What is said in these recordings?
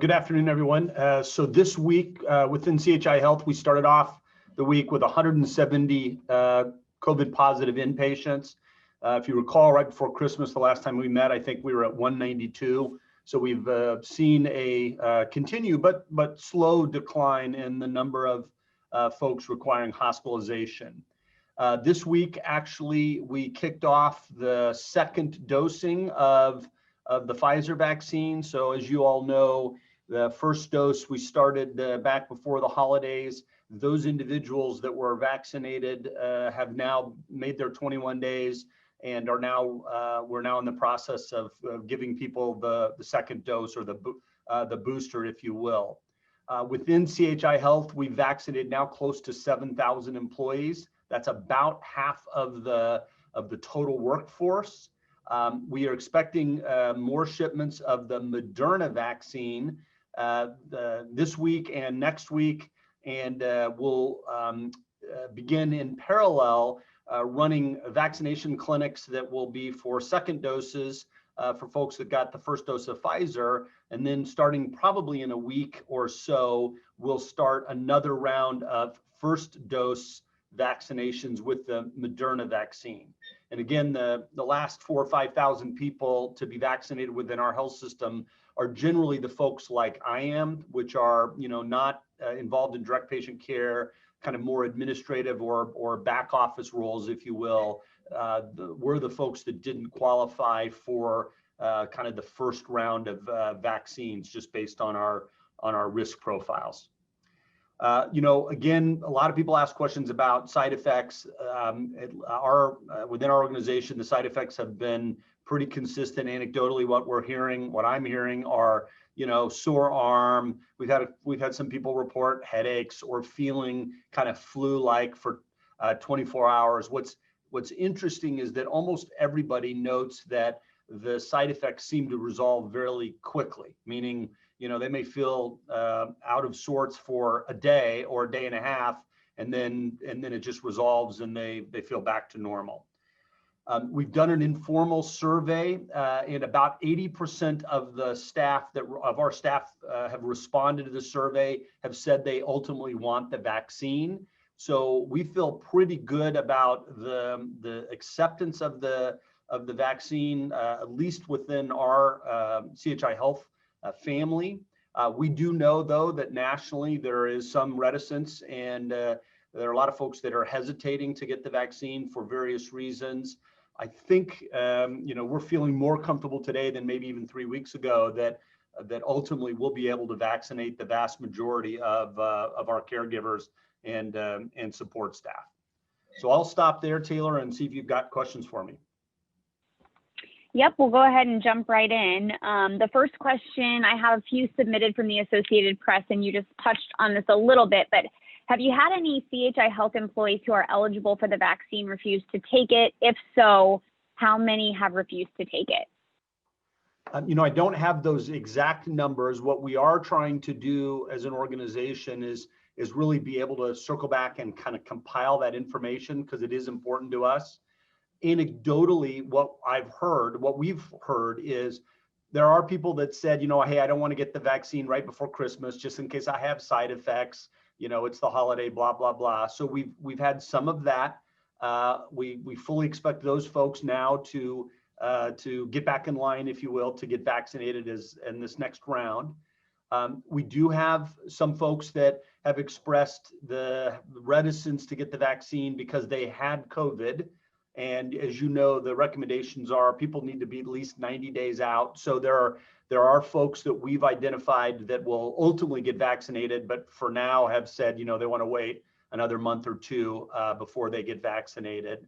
Good afternoon, everyone. So this week within CHI Health, we started off the week with 170 COVID positive inpatients. If you recall, right before Christmas, the last time we met, I think we were at 192. So we've seen a continue but slow decline in the number of folks requiring hospitalization. This week, actually, we kicked off the second dosing of the Pfizer vaccine. So as you all know, the first dose we started back before the holidays. Those individuals that were vaccinated have now made their 21 days and are now we're now in the process of giving people the second dose or the booster, if you will. Within CHI Health, we vaccinated now close to 7,000 employees. That's about half of the total workforce. We are expecting more shipments of the Moderna vaccine this week and next week, and we'll begin in parallel running vaccination clinics that will be for second doses for folks that got the first dose of Pfizer, and then starting probably in a week or so, we'll start another round of first dose vaccinations with the Moderna vaccine. And again, the last 4,000 or 5,000 people to be vaccinated within our health system are generally the folks like I am, which are not involved in direct patient care, kind of more administrative or back office roles, if you will. We're the folks that didn't qualify for kind of the first round of vaccines, just based on our risk profiles. Again, a lot of people ask questions about side effects. Within our organization, the side effects have been pretty consistent. Anecdotally, what I'm hearing are, sore arm. We've had some people report headaches or feeling kind of flu-like for 24 hours. What's interesting is that almost everybody notes that the side effects seem to resolve fairly quickly, meaning they may feel out of sorts for a day or a day and a half, and then it just resolves and they feel back to normal. We've done an informal survey, and about 80% of the staff of our staff have responded to the survey, have said they ultimately want the vaccine. So we feel pretty good about the acceptance of the vaccine, at least within our CHI Health family. We do know, though, that nationally there is some reticence, and there are a lot of folks that are hesitating to get the vaccine for various reasons. I think we're feeling more comfortable today than maybe even 3 weeks ago that ultimately we'll be able to vaccinate the vast majority of our caregivers and support staff. So I'll stop there, Taylor, and see if you've got questions for me. Yep, we'll go ahead and jump right in. The first question, I have a few submitted from the Associated Press, and you just touched on this a little bit, but have you had any CHI Health employees who are eligible for the vaccine refuse to take it? If so, how many have refused to take it? I don't have those exact numbers. What we are trying to do as an organization is really be able to circle back and kind of compile that information, because it is important to us. Anecdotally, what we've heard is there are people that said, hey, I don't want to get the vaccine right before Christmas, just in case I have side effects. It's the holiday, blah, blah, blah. So we've had some of that. We fully expect those folks now to get back in line, if you will, to get vaccinated in this next round. We do have some folks that have expressed the reticence to get the vaccine because they had COVID. And as you know, the recommendations are people need to be at least 90 days out. So there are folks that we've identified that will ultimately get vaccinated, but for now have said, they want to wait another month or two before they get vaccinated.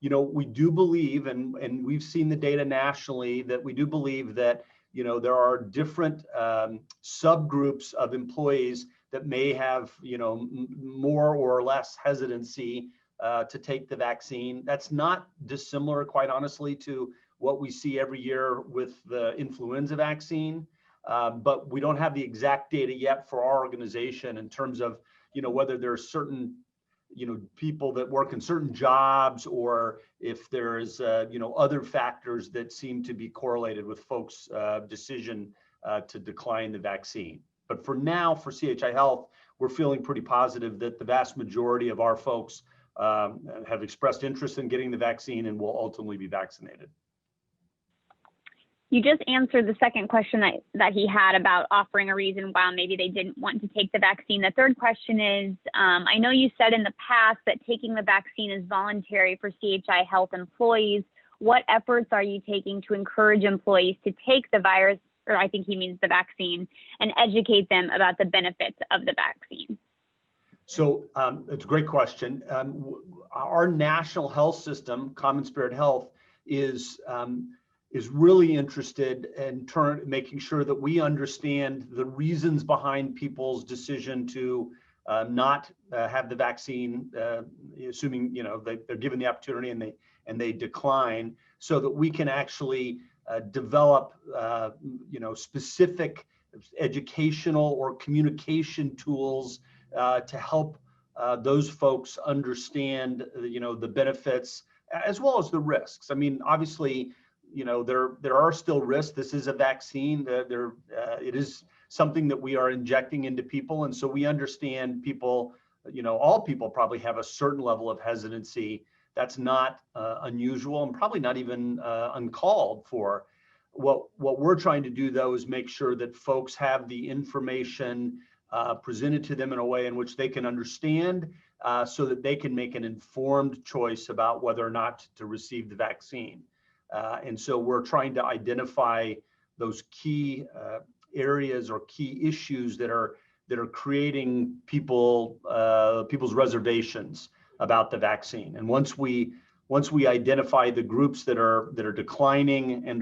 We do believe, and we've seen the data nationally, that we do believe that, there are different subgroups of employees that may have, more or less hesitancy to take the vaccine. That's not dissimilar, quite honestly, to what we see every year with the influenza vaccine. But we don't have the exact data yet for our organization in terms of, whether there's certain, people that work in certain jobs, or if there's, other factors that seem to be correlated with folks' decision to decline the vaccine. But for now, for CHI Health, we're feeling pretty positive that the vast majority of our folks have expressed interest in getting the vaccine and will ultimately be vaccinated. You just answered the second question that he had about offering a reason why maybe they didn't want to take the vaccine. The third question is, I know you said in the past that taking the vaccine is voluntary for CHI Health employees. What efforts are you taking to encourage employees to take the virus, or I think he means the vaccine, and educate them about the benefits of the vaccine? So it's a great question. Our national health system, Common Spirit Health, is really interested in making sure that we understand the reasons behind people's decision to not have the vaccine, assuming they're given the opportunity and they decline, so that we can actually develop specific educational or communication tools to help those folks understand the benefits as well as the risks. I mean, obviously, there are still risks. This is a vaccine. It is something that we are injecting into people, and so we understand people. All people probably have a certain level of hesitancy. That's not unusual and probably not even uncalled for. What we're trying to do, though, is make sure that folks have the information presented to them in a way in which they can understand, so that they can make an informed choice about whether or not to receive the vaccine. And so we're trying to identify those key areas or key issues that are creating people's reservations about the vaccine. And once we identify the groups that are declining then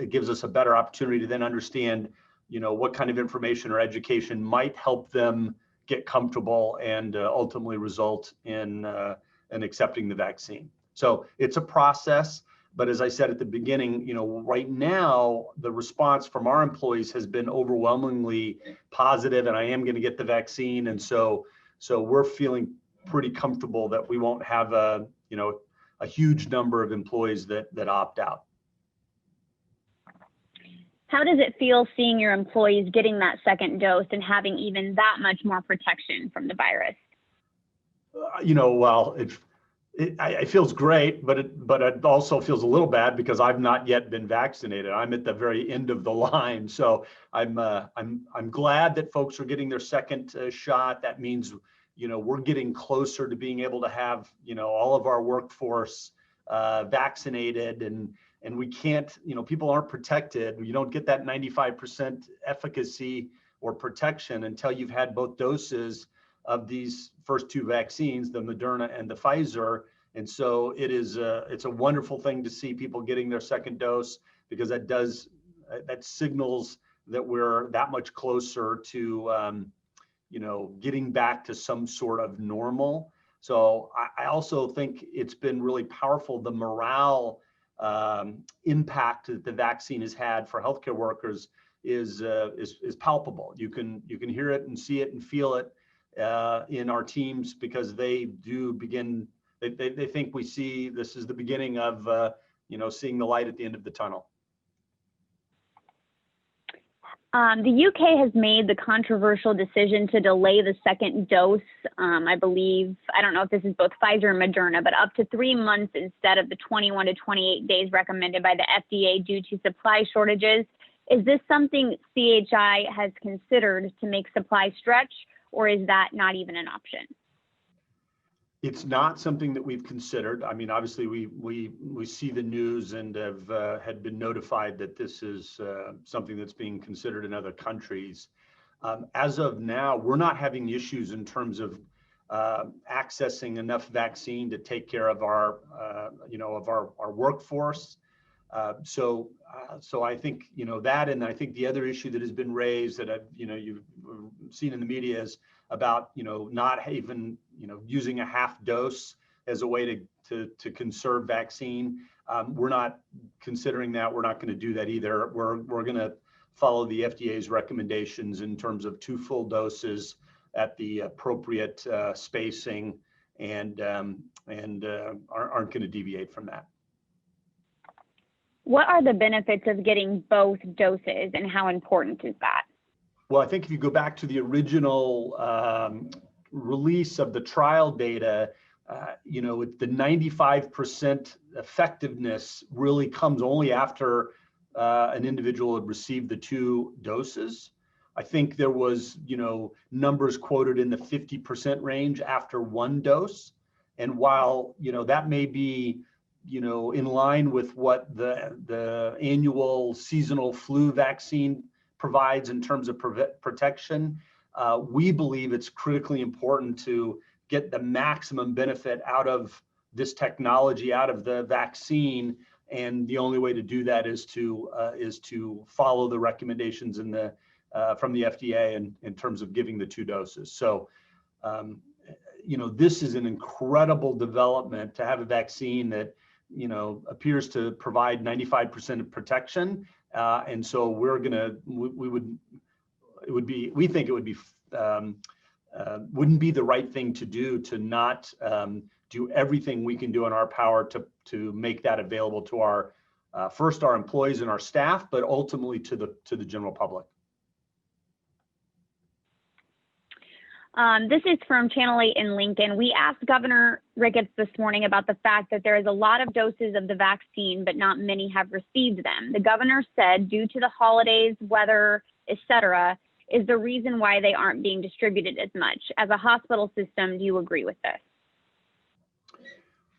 it gives us a better opportunity to then understand what kind of information or education might help them get comfortable and ultimately result in accepting the vaccine. So it's a process, but as I said at the beginning, right now the response from our employees has been overwhelmingly positive, and I am going to get the vaccine, and so we're feeling pretty comfortable that we won't have a huge number of employees that opt out. How does it feel seeing your employees getting that second dose and having even that much more protection from the virus? Well, it feels great, but it also feels a little bad because I've not yet been vaccinated. I'm at the very end of the line, so I'm glad that folks are getting their second shot. That means we're getting closer to being able to have all of our workforce vaccinated, and we can't, people aren't protected. You don't get that 95% efficacy or protection until you've had both doses of these first two vaccines, the Moderna and the Pfizer. And so it's a wonderful thing to see people getting their second dose, because that signals that we're that much closer to getting back to some sort of normal. So I also think it's been really powerful, the morale impact that the vaccine has had for healthcare workers is palpable. You can hear it and see it and feel it in our teams, because they think we see this is the beginning of seeing the light at the end of the tunnel. The UK has made the controversial decision to delay the second dose. I believe, I don't know if this is both Pfizer and Moderna, but up to 3 months instead of the 21 to 28 days recommended by the FDA due to supply shortages. Is this something CHI has considered to make supply stretch, or is that not even an option? It's not something that we've considered. I mean, obviously, we see the news and had been notified that this is something that's being considered in other countries. As of now, we're not having issues in terms of accessing enough vaccine to take care of our workforce. So I think that, and I think the other issue that has been raised that you've seen in the media is about not even using a half dose as a way to conserve vaccine. We're not considering that. We're not going to do that either. We're going to follow the FDA's recommendations in terms of 2 full doses at the appropriate spacing, and aren't going to deviate from that. What are the benefits of getting both doses, and how important is that? Well, I think if you go back to the original release of the trial data, the 95% effectiveness really comes only after an individual had received the 2 doses. I think there was, numbers quoted in the 50% range after 1 dose. And while, that may be, in line with what the annual seasonal flu vaccine provides in terms of protection, we believe it's critically important to get the maximum benefit out of this technology, out of the vaccine. And the only way to do that is to follow the recommendations from the FDA in terms of giving the 2 doses. So, this is an incredible development to have a vaccine that, appears to provide 95% of protection. And so we think it would be wouldn't be the right thing to do to not do everything we can do in our power to make that available to our first our employees and our staff, but ultimately to the general public. This is from Channel 8 in Lincoln. We asked Governor Ricketts this morning about the fact that there is a lot of doses of the vaccine, but not many have received them. The governor said due to the holidays, weather, etc., is the reason why they aren't being distributed as much. As a hospital system, do you agree with this?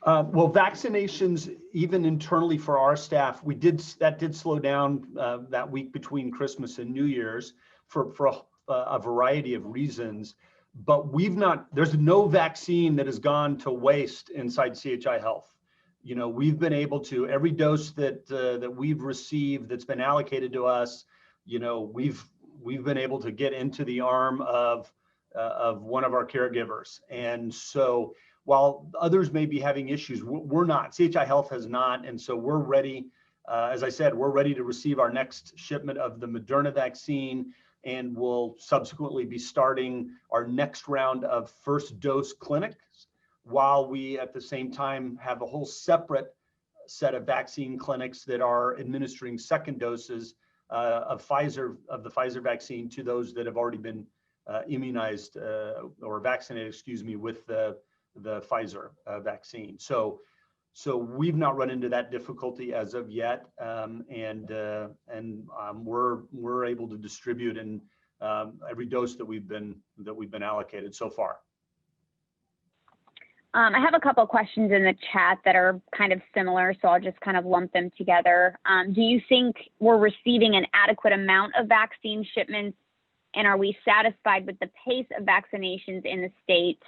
Well, vaccinations, even internally for our staff, that did slow down that week between Christmas and New Year's for a variety of reasons. But there's no vaccine that has gone to waste inside CHI Health. We've been able to, every dose that we've received that's been allocated to us, we've been able to get into the arm of one of our caregivers. And so while others may be having issues, we're not. CHI Health has not. And so we're ready. As I said, we're ready to receive our next shipment of the Moderna vaccine, and we'll subsequently be starting our next round of first dose clinics, while we at the same time have a whole separate set of vaccine clinics that are administering second doses of the Pfizer vaccine to those that have already been immunized or vaccinated, with the Pfizer vaccine. So we've not run into that difficulty as of yet, and we're able to distribute in every dose that we've been allocated so far. I have a couple of questions in the chat that are kind of similar, so I'll just kind of lump them together. Do you think we're receiving an adequate amount of vaccine shipments, and are we satisfied with the pace of vaccinations in the state?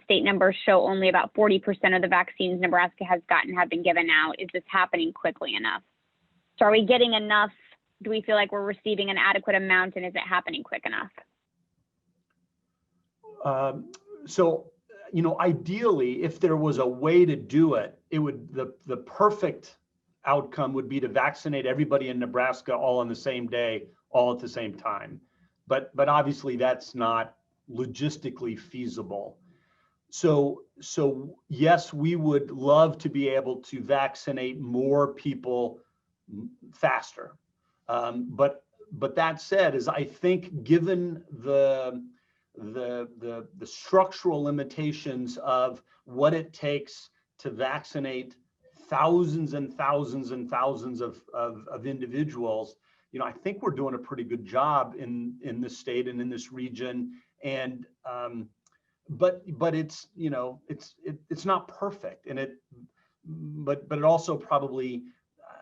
State numbers show only about 40% of the vaccines Nebraska has gotten have been given out. Is this happening quickly enough? So are we getting enough? Do we feel like we're receiving an adequate amount, and is it happening quick enough? Ideally, if there was a way to do it, the perfect outcome would be to vaccinate everybody in Nebraska all on the same day, all at the same time. But obviously that's not logistically feasible. So yes, we would love to be able to vaccinate more people faster. But that said, I think given the structural limitations of what it takes to vaccinate thousands and thousands and thousands of individuals, I think we're doing a pretty good job in this state and in this region. And but it's it's not perfect, and but it also probably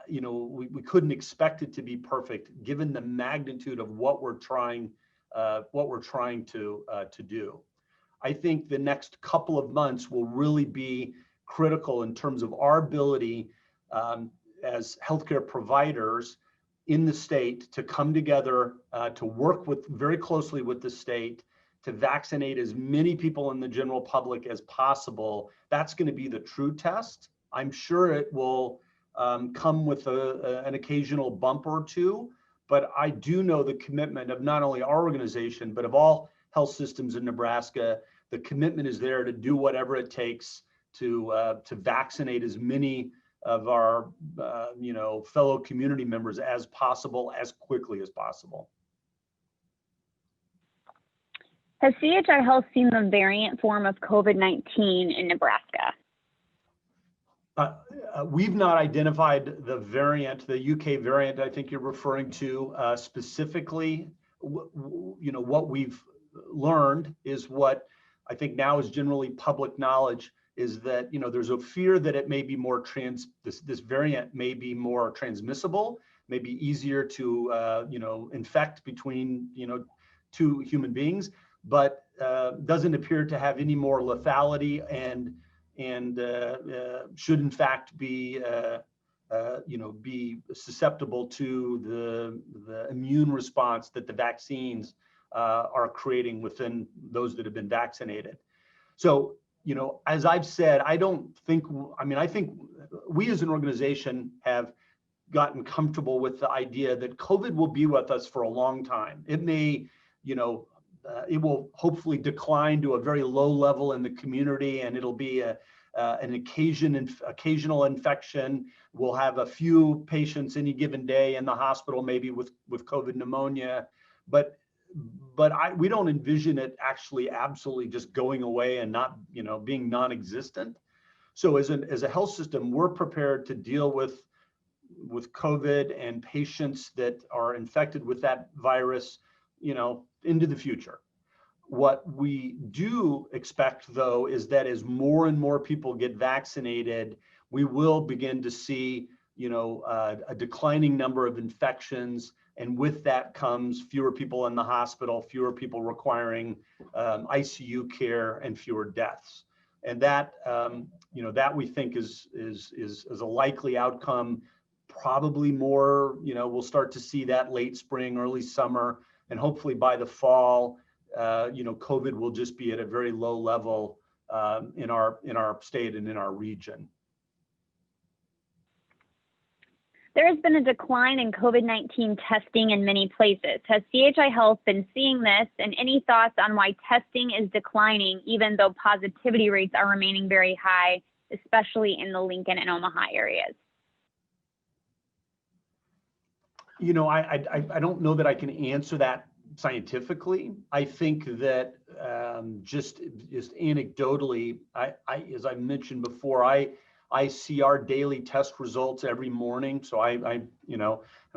we couldn't expect it to be perfect given the magnitude of what we're trying to do. I think the next couple of months will really be critical in terms of our ability as healthcare providers in the state to come together, to work very closely with the state to vaccinate as many people in the general public as possible. That's going to be the true test. I'm sure it will come with an occasional bump or two, but I do know the commitment of not only our organization, but of all health systems in Nebraska. The commitment is there to do whatever it takes to vaccinate as many our fellow community members as possible, as quickly as possible. Has CHI Health seen the variant form of COVID-19 in Nebraska? We've not identified the variant, the UK variant I think you're referring to specifically. What we've learned is what I think now is generally public knowledge is that, there's a fear that it may be more this variant may be more transmissible, may be easier to, infect between, two human beings, but doesn't appear to have any more lethality and should in fact be be susceptible to the immune response that the vaccines are creating within those that have been vaccinated. So, as I've said, I think we as an organization have gotten comfortable with the idea that COVID will be with us for a long time. It may, it will hopefully decline to a very low level in the community, and it'll be an occasional infection. We'll have a few patients any given day in the hospital, maybe with COVID pneumonia, but we don't envision it actually absolutely just going away and not, being non-existent. So as a health system, we're prepared to deal with COVID and patients that are infected with that virus, into the future. What we do expect, though, is that as more and more people get vaccinated, we will begin to see, a declining number of infections. And with that comes fewer people in the hospital, fewer people requiring ICU care, and fewer deaths. And that, that we think is a likely outcome. Probably more, we'll start to see that late spring, early summer, and hopefully by the fall, COVID will just be at a very low level in our state and in our region. There has been a decline in COVID-19 testing in many places. Has CHI Health been seeing this, and any thoughts on why testing is declining even though positivity rates are remaining very high, especially in the Lincoln and Omaha areas? I don't know that I can answer that scientifically. I think that just anecdotally, as I mentioned before, I see our daily test results every morning. So and I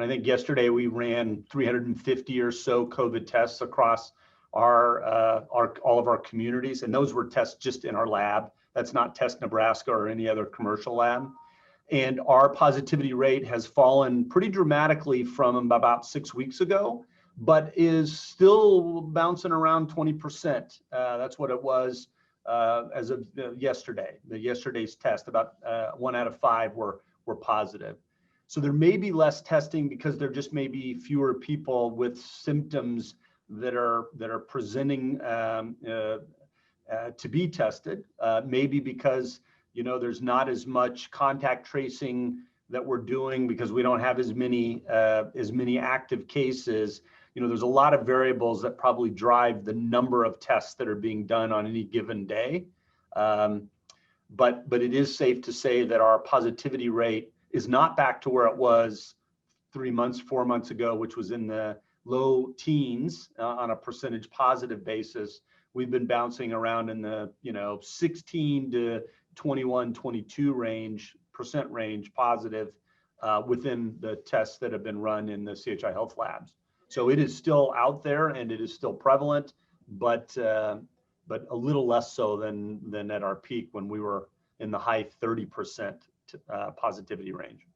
think yesterday we ran 350 or so COVID tests across all of our communities, and those were tests just in our lab. That's not Test Nebraska or any other commercial lab. And our positivity rate has fallen pretty dramatically from about 6 weeks ago, but is still bouncing around 20%. That's what it was as of yesterday. Yesterday's test, about 1 out of 5 were positive. So there may be less testing because there just may be fewer people with symptoms that are presenting to be tested. Maybe because there's not as much contact tracing that we're doing because we don't have as many active cases. There's a lot of variables that probably drive the number of tests that are being done on any given day. But it is safe to say that our positivity rate is not back to where it was 4 months ago, which was in the low teens on a percentage positive basis. We've been bouncing around in the 16 to 21, 22% range positive within the tests that have been run in the CHI Health labs. So it is still out there and it is still prevalent, but a little less so than at our peak when we were in the high 30% positivity range.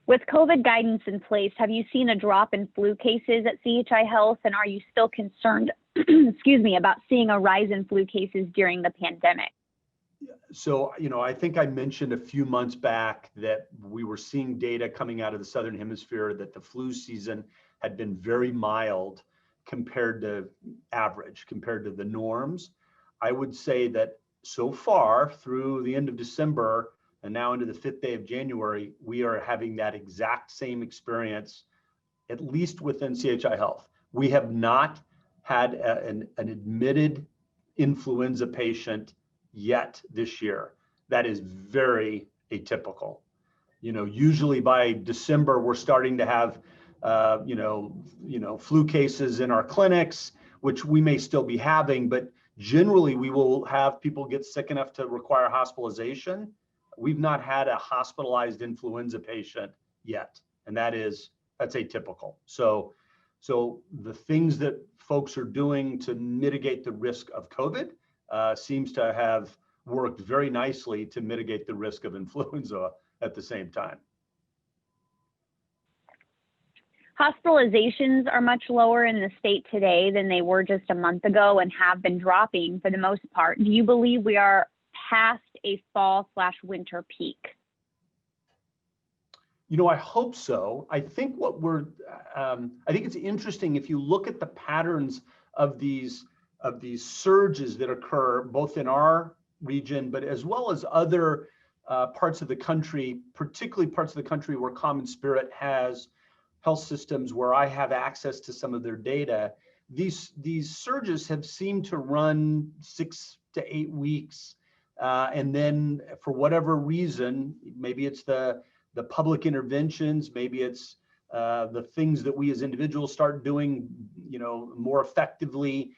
With COVID guidance in place, have you seen a drop in flu cases at CHI Health, and are you still concerned, about seeing a rise in flu cases during the pandemic? So, I think I mentioned a few months back that we were seeing data coming out of the Southern Hemisphere that the flu season had been very mild compared to average, compared to the norms. I would say that so far through the end of December and now into the 5th day of January, we are having that exact same experience, at least within CHI Health. We have not had an admitted influenza patient yet this year. that is very atypical. Usually by December, we're starting to have, flu cases in our clinics, which we may still be having, but generally we will have people get sick enough to require hospitalization. We've not had a hospitalized influenza patient yet, and that's atypical. So the things that folks are doing to mitigate the risk of COVID seems to have worked very nicely to mitigate the risk of influenza at the same time. Hospitalizations are much lower in the state today than they were just a month ago and have been dropping for the most part. Do you believe we are past a fall/winter peak? I hope so. I think I think it's interesting if you look at the patterns of these surges that occur both in our region, but as well as other parts of the country, particularly parts of the country where Common Spirit has health systems where I have access to some of their data. These surges have seemed to run 6 to 8 weeks. And then for whatever reason, maybe it's the public interventions, maybe it's the things that we as individuals start doing, more effectively,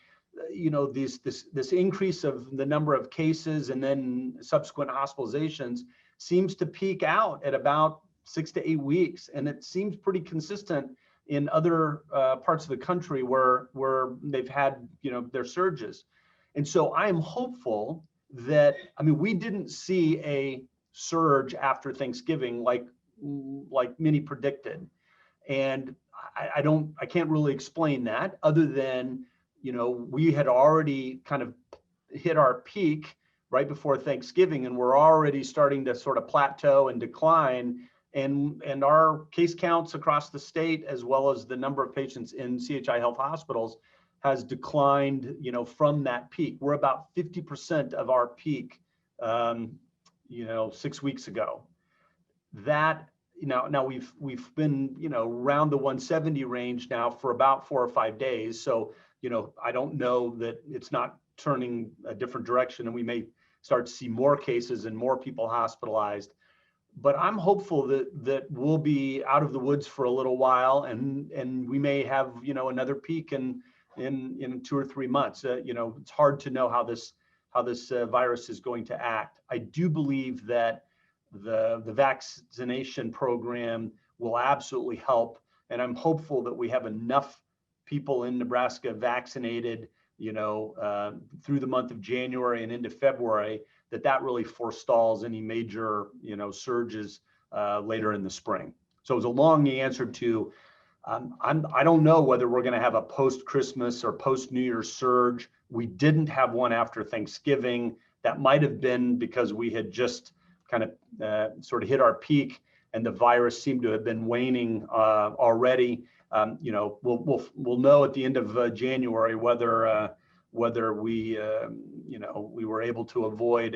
this increase of the number of cases and then subsequent hospitalizations seems to peak out at about 6 to 8 weeks. And it seems pretty consistent in other parts of the country where they've had, their surges. And so I am hopeful that, we didn't see a surge after Thanksgiving like many predicted. And I can't really explain that other than, we had already kind of hit our peak right before Thanksgiving, and we're already starting to sort of plateau and decline. And our case counts across the state, as well as the number of patients in CHI Health hospitals, has declined, from that peak. We're about 50% of our peak, 6 weeks ago. That, now we've been, around the 170 range now for about 4 or 5 days. So, I don't know that it's not turning a different direction, and we may start to see more cases and more people hospitalized. But I'm hopeful that we'll be out of the woods for a little while, and we may have, another peak in 2 or 3 months. It's hard to know how this virus is going to act. I do believe that the vaccination program will absolutely help, and I'm hopeful that we have enough people in Nebraska vaccinated, through the month of January and into February, that really forestalls any major, surges later in the spring. So it's a long answer to, I don't know whether we're going to have a post-Christmas or post-New Year's surge. We didn't have one after Thanksgiving. That might have been because we had just kind of sort of hit our peak, and the virus seemed to have been waning already. We'll know at the end of January whether we we were able to avoid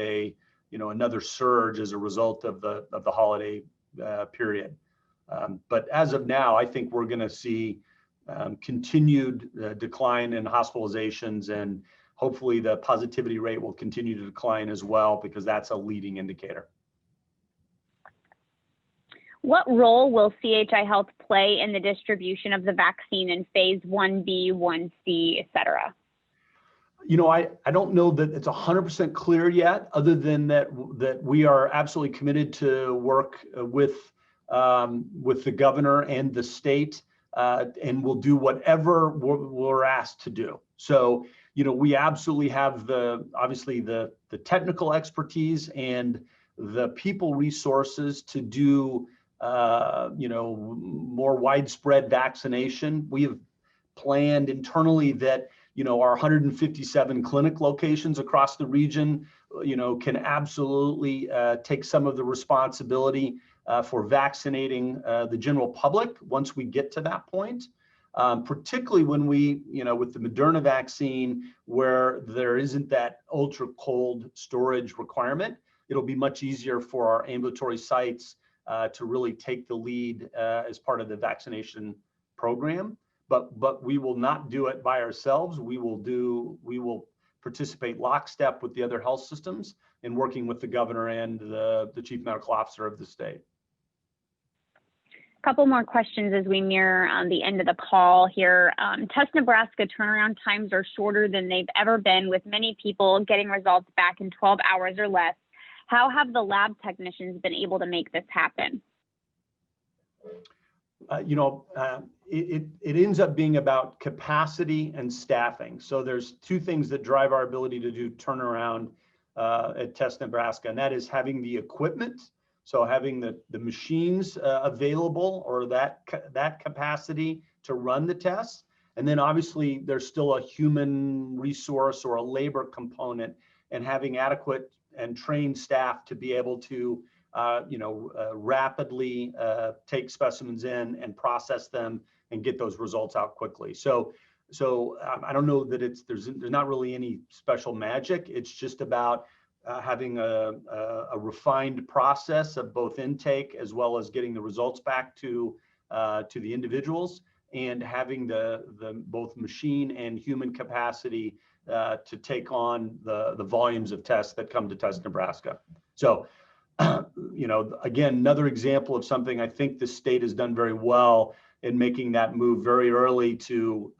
another surge as a result of the holiday period. But as of now, I think we're going to see continued decline in hospitalizations, and hopefully the positivity rate will continue to decline as well, because that's a leading indicator. What role will CHI Health play in the distribution of the vaccine in phase 1B, 1C, et cetera? I don't know that it's 100% clear yet, other than that we are absolutely committed to work with the governor and the state, and we'll do whatever we're asked to do. So, we absolutely have obviously the technical expertise and the people resources to do more widespread vaccination. We have planned internally that our 157 clinic locations across the region, can absolutely take some of the responsibility for vaccinating the general public once we get to that point. Particularly when we, with the Moderna vaccine, where there isn't that ultra cold storage requirement, it'll be much easier for our ambulatory sites to really take the lead as part of the vaccination program. But we will not do it by ourselves. We will participate lockstep with the other health systems in working with the governor and the chief medical officer of the state. Couple more questions as we near the end of the call here. Test Nebraska turnaround times are shorter than they've ever been, with many people getting results back in 12 hours or less. How have the lab technicians been able to make this happen? It ends up being about capacity and staffing. So there's two things that drive our ability to do turnaround at Test Nebraska, and that is having the equipment. So having the machines available, or that capacity to run the tests. And then obviously there's still a human resource or a labor component, and having adequate and trained staff to be able to rapidly take specimens in and process them and get those results out quickly. So I don't know that there's not really any special magic. It's just about having a refined process of both intake as well as getting the results back to the individuals, and having the both machine and human capacity to take on the volumes of tests that come to Test Nebraska. So, again, another example of something I think the state has done very well in making that move very early to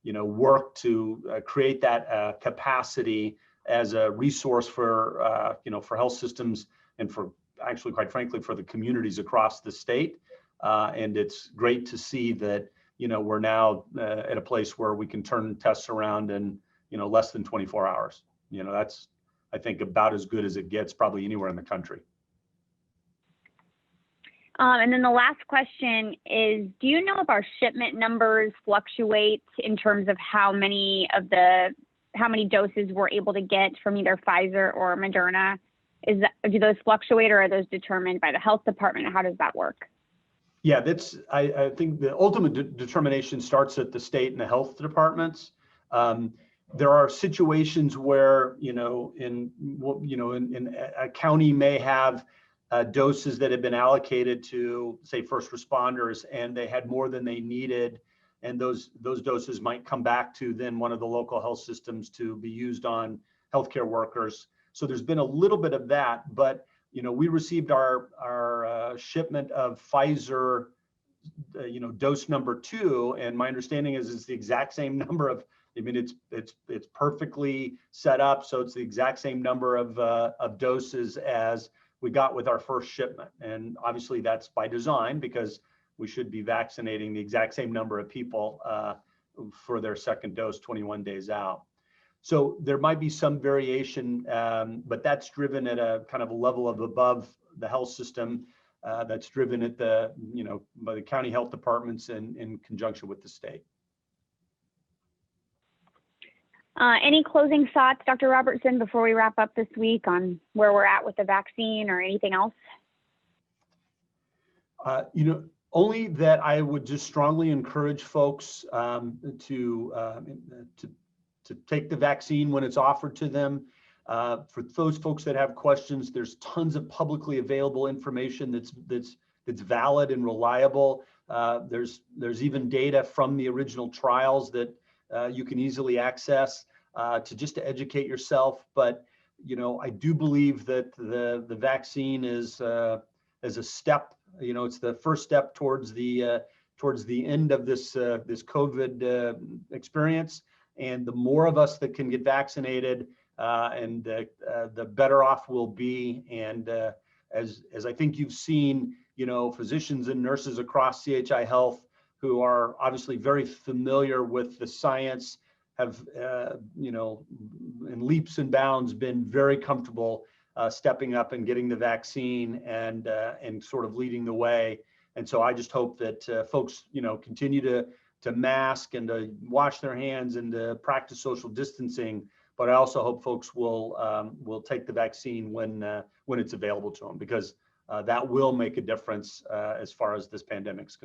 work to create that capacity as a resource for for health systems, and for actually, quite frankly, for the communities across the state. And it's great to see that we're now at a place where we can turn tests around in less than 24 hours. That's, I think, about as good as it gets probably anywhere in the country. And then the last question is, do you know if our shipment numbers fluctuate in terms of how many doses we're able to get from either Pfizer or Moderna? Do those fluctuate, or are those determined by the health department? How does that work? Yeah, I think the ultimate determination starts at the state and the health departments. There are situations where a county may have doses that have been allocated to, say, first responders, and they had more than they needed, and those doses might come back to then one of the local health systems to be used on healthcare workers. So there's been a little bit of that, but we received our shipment of Pfizer, dose number 2, and my understanding is it's the exact same number of. I mean, it's perfectly set up, so it's the exact same number of doses as we got with our first shipment, and obviously that's by design, because we should be vaccinating the exact same number of people for their second dose 21 days out. So there might be some variation, but that's driven at a kind of a level of above the health system. That's driven at the by the county health departments in conjunction with the state. Any closing thoughts, Dr. Robertson, before we wrap up this week on where we're at with the vaccine or anything else? Only that I would just strongly encourage folks to take the vaccine when it's offered to them. For those folks that have questions, there's tons of publicly available information that's valid and reliable. There's even data from the original trials that you can easily access to educate yourself. But I do believe that the vaccine is a step. It's the first step towards the end of this COVID experience. And the more of us that can get vaccinated, and the better off we'll be. And as I think you've seen, physicians and nurses across CHI Health who are obviously very familiar with the science have, in leaps and bounds, been very comfortable stepping up and getting the vaccine and sort of leading the way. And so I just hope that folks, continue to mask and to wash their hands and to practice social distancing. But I also hope folks will take the vaccine when it's available to them, because that will make a difference as far as this pandemic's concerned.